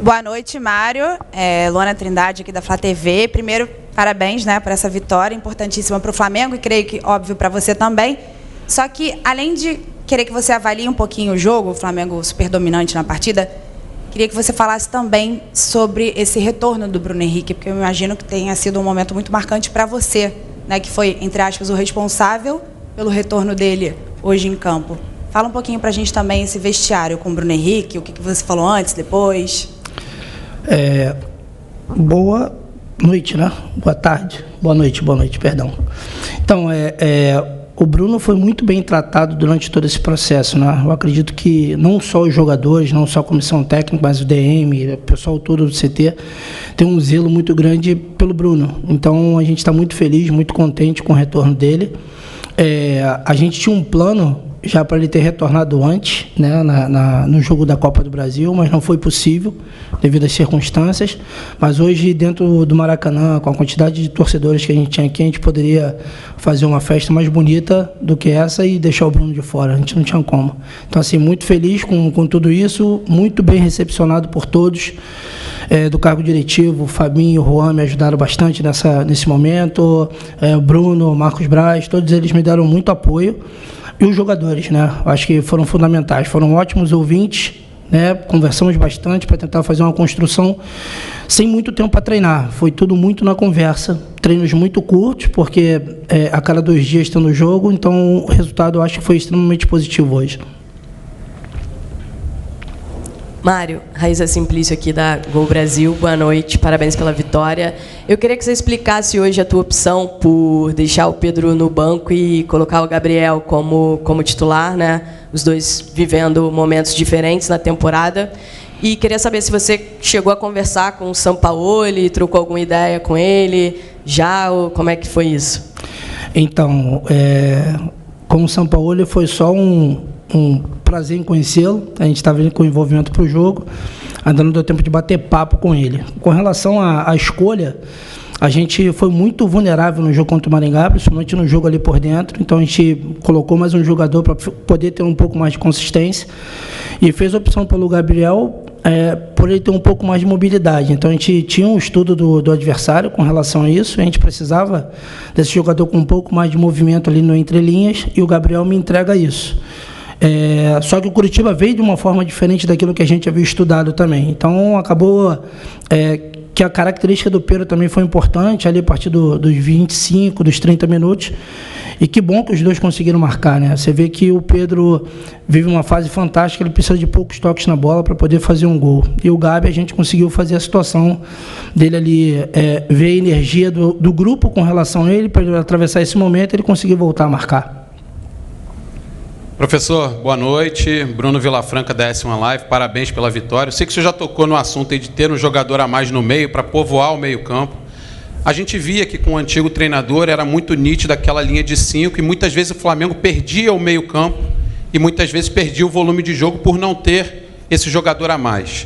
Boa noite, Mário. Luana Trindade, aqui da Flá TV. Primeiro, parabéns, né, por essa vitória importantíssima para o Flamengo e creio que, óbvio, para você também. Só que, além de querer que você avalie um pouquinho o jogo, o Flamengo super dominante na partida, queria que você falasse também sobre esse retorno do Bruno Henrique, porque eu imagino que tenha sido um momento muito marcante para você, né, que foi, entre aspas, o responsável pelo retorno dele hoje em campo. Fala um pouquinho para a gente também esse vestiário com o Bruno Henrique, o que você falou antes, depois. Boa noite, né? Boa tarde. Boa noite, perdão. Então, o Bruno foi muito bem tratado durante todo esse processo, né? Eu acredito que não só os jogadores, não só a comissão técnica, mas o DM, o pessoal todo do CT, tem um zelo muito grande pelo Bruno. Então, a gente está muito feliz, muito contente com o retorno dele. A gente tinha um plano já para ele ter retornado antes, né, no jogo da Copa do Brasil, mas não foi possível devido às circunstâncias. Mas hoje, dentro do Maracanã, com a quantidade de torcedores que a gente tinha aqui, a gente poderia fazer uma festa mais bonita do que essa e deixar o Bruno de fora. A gente não tinha como. Então, assim, muito feliz com tudo isso, muito bem recepcionado por todos do cargo diretivo. O Fabinho e o Juan me ajudaram bastante nesse momento, o Bruno, o Marcos Braz, todos eles me deram muito apoio. E os jogadores, né? Acho que foram fundamentais, foram ótimos ouvintes, né? Conversamos bastante para tentar fazer uma construção sem muito tempo para treinar. Foi tudo muito na conversa, treinos muito curtos, porque a cada 2 dias está no jogo, então o resultado eu acho que foi extremamente positivo hoje. Mário, Raíssa Simplício aqui da Gol Brasil, boa noite, parabéns pela vitória. Eu queria que você explicasse hoje a tua opção por deixar o Pedro no banco e colocar o Gabriel como titular, né? Os dois vivendo momentos diferentes na temporada. E queria saber se você chegou a conversar com o Sampaoli, trocou alguma ideia com ele já, ou como é que foi isso? Então, com o Sampaoli foi só um prazer em conhecê-lo. A gente estava com envolvimento para o jogo, ainda não deu tempo de bater papo com ele. Com relação à escolha, a gente foi muito vulnerável no jogo contra o Maringá, principalmente no jogo ali por dentro, então a gente colocou mais um jogador para poder ter um pouco mais de consistência e fez a opção pelo Gabriel por ele ter um pouco mais de mobilidade. Então a gente tinha um estudo do adversário com relação a isso, a gente precisava desse jogador com um pouco mais de movimento ali no entrelinhas e o Gabriel me entrega isso. Só que o Curitiba veio de uma forma diferente daquilo que a gente havia estudado também. Então, acabou que a característica do Pedro também foi importante, ali a partir dos 25, dos 30 minutos. E que bom que os dois conseguiram marcar, né? Você vê que o Pedro vive uma fase fantástica, ele precisa de poucos toques na bola para poder fazer um gol. E o Gabi, a gente conseguiu fazer a situação dele ali, ver a energia do grupo com relação a ele, para ele atravessar esse momento, ele conseguir voltar a marcar. Professor, boa noite. Bruno Vilafranca, da S1 Live, parabéns pela vitória. Eu sei que você já tocou no assunto aí de ter um jogador a mais no meio para povoar o meio-campo. A gente via que com o antigo treinador era muito nítido aquela linha de 5 e muitas vezes o Flamengo perdia o meio-campo e muitas vezes perdia o volume de jogo por não ter esse jogador a mais.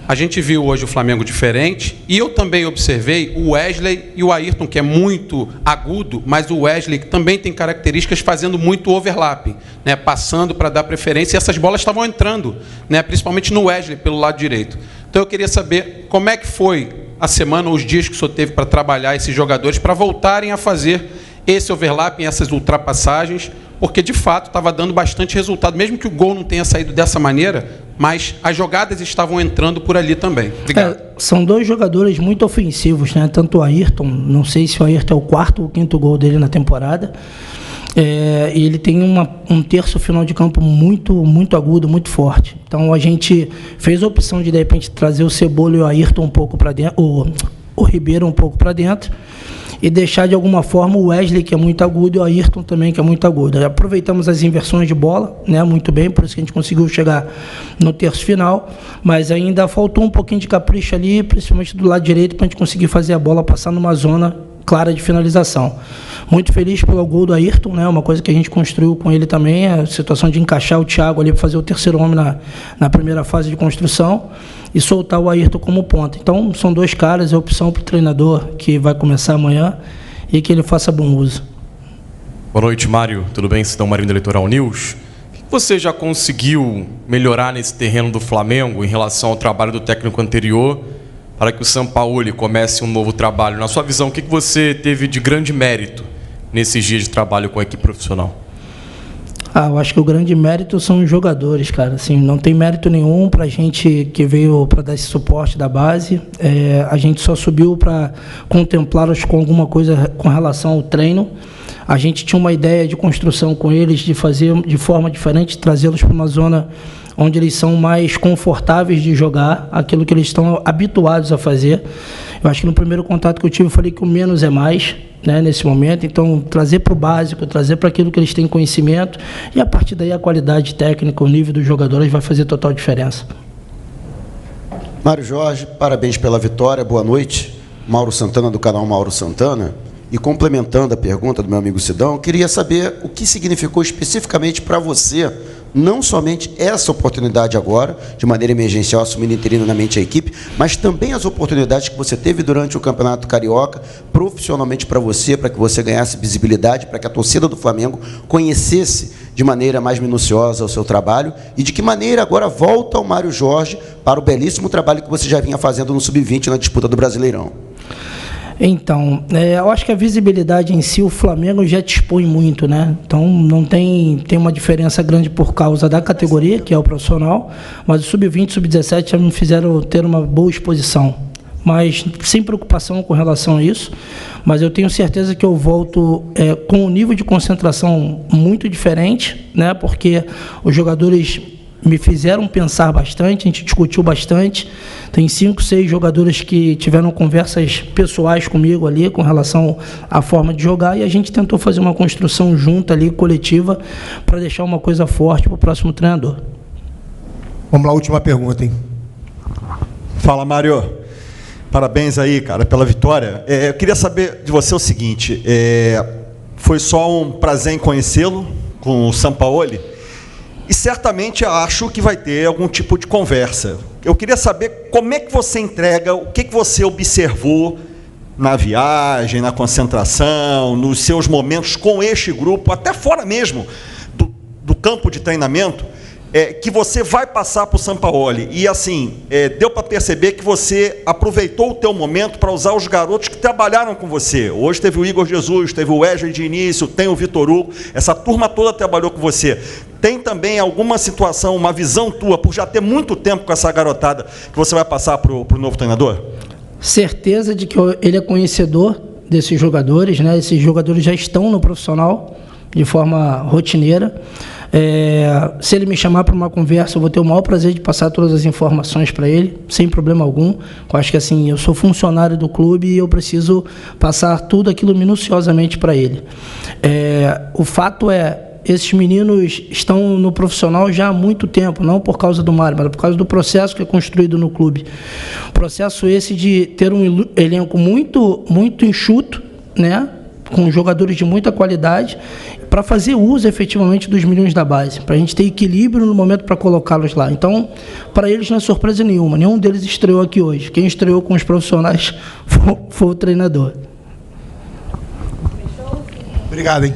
A gente viu hoje o Flamengo diferente e eu também observei o Wesley e o Ayrton, que é muito agudo, mas o Wesley que também tem características fazendo muito overlap, né, passando para dar preferência, e essas bolas estavam entrando, né, principalmente no Wesley, pelo lado direito. Então eu queria saber como é que foi a semana, os dias que o senhor teve para trabalhar esses jogadores, para voltarem a fazer esse overlap, essas ultrapassagens, porque de fato estava dando bastante resultado, mesmo que o gol não tenha saído dessa maneira, mas as jogadas estavam entrando por ali também. Obrigado. São dois jogadores muito ofensivos, né? Tanto o Ayrton, não sei se o Ayrton é o 4º ou 5º gol dele na temporada, e ele tem um terço final de campo muito agudo, muito forte. Então a gente fez a opção de repente trazer o Cebola e o Ayrton um pouco para dentro, o Ribeiro um pouco para dentro, e deixar de alguma forma o Wesley, que é muito agudo, e o Ayrton também, que é muito agudo. Aproveitamos as inversões de bola, né, muito bem, por isso que a gente conseguiu chegar no terço final, mas ainda faltou um pouquinho de capricho ali, principalmente do lado direito, para a gente conseguir fazer a bola passar numa zona clara de finalização. Muito feliz pelo gol do Ayrton, né, uma coisa que a gente construiu com ele também, a situação de encaixar o Thiago ali para fazer o terceiro homem na primeira fase de construção, e soltar o Ayrton como ponta. Então, são dois caras, é a opção para o treinador que vai começar amanhã e que ele faça bom uso. Boa noite, Mário. Tudo bem? Cidão Marinho da Litoral News. O que você já conseguiu melhorar nesse terreno do Flamengo em relação ao trabalho do técnico anterior para que o Sampaoli comece um novo trabalho? Na sua visão, o que você teve de grande mérito nesses dias de trabalho com a equipe profissional? Eu acho que o grande mérito são os jogadores, cara. Assim, não tem mérito nenhum para a gente que veio para dar esse suporte da base. A gente só subiu para contemplá-los com alguma coisa com relação ao treino. A gente tinha uma ideia de construção com eles, de fazer de forma diferente, trazê-los para uma zona onde eles são mais confortáveis de jogar, aquilo que eles estão habituados a fazer. Eu acho que no primeiro contato que eu tive, eu falei que o menos é mais, né, nesse momento. Então, trazer para o básico, trazer para aquilo que eles têm conhecimento, e a partir daí a qualidade técnica, o nível dos jogadores vai fazer total diferença. Mário Jorge, parabéns pela vitória, boa noite. Mauro Santana, do canal Mauro Santana. E complementando a pergunta do meu amigo Sidão, eu queria saber o que significou especificamente para você, não somente essa oportunidade agora, de maneira emergencial, assumindo interinamente a equipe, mas também as oportunidades que você teve durante o Campeonato Carioca, profissionalmente para você, para que você ganhasse visibilidade, para que a torcida do Flamengo conhecesse de maneira mais minuciosa o seu trabalho, e de que maneira agora volta o Mário Jorge para o belíssimo trabalho que você já vinha fazendo no Sub-20 na disputa do Brasileirão. Então, eu acho que a visibilidade em si, o Flamengo já te expõe muito, né? Então, não tem uma diferença grande por causa da categoria, que é o profissional, mas o Sub-20 e Sub-17 já me fizeram ter uma boa exposição. Mas sem preocupação com relação a isso, mas eu tenho certeza que eu volto com um nível de concentração muito diferente, né? Porque os jogadores me fizeram pensar bastante, a gente discutiu bastante. Tem 5, 6 jogadores que tiveram conversas pessoais comigo ali com relação à forma de jogar, e a gente tentou fazer uma construção junta ali, coletiva, para deixar uma coisa forte para o próximo treinador. Vamos lá, última pergunta, hein? Fala, Mário. Parabéns aí, cara, pela vitória. Eu queria saber de você o seguinte, foi só um prazer em conhecê-lo com o Sampaoli? E certamente acho que vai ter algum tipo de conversa. Eu queria saber como é que você entrega, o que você observou na viagem, na concentração, nos seus momentos com este grupo, até fora mesmo do campo de treinamento, que você vai passar para o Sampaoli. E assim, deu para perceber que você aproveitou o teu momento para usar os garotos que trabalharam com você. Hoje teve o Igor Jesus, teve o Wesley de início, tem o Vitor Hugo, essa turma toda trabalhou com você. Tem também alguma situação, uma visão tua, por já ter muito tempo com essa garotada, que você vai passar para o novo treinador? Certeza de que ele é conhecedor desses jogadores, né? Esses jogadores já estão no profissional de forma rotineira. Se ele me chamar para uma conversa, eu vou ter o maior prazer de passar todas as informações para ele, sem problema algum. Eu acho que assim, eu sou funcionário do clube e eu preciso passar tudo aquilo minuciosamente para ele. O fato esses meninos estão no profissional já há muito tempo, não por causa do Mário, mas por causa do processo que é construído no clube. Processo esse de ter um elenco muito, muito enxuto, né? Com jogadores de muita qualidade, para fazer uso efetivamente dos meninos da base, para a gente ter equilíbrio no momento para colocá-los lá. Então, para eles não é surpresa nenhuma, nenhum deles estreou aqui hoje. Quem estreou com os profissionais foi o treinador. Obrigado, hein?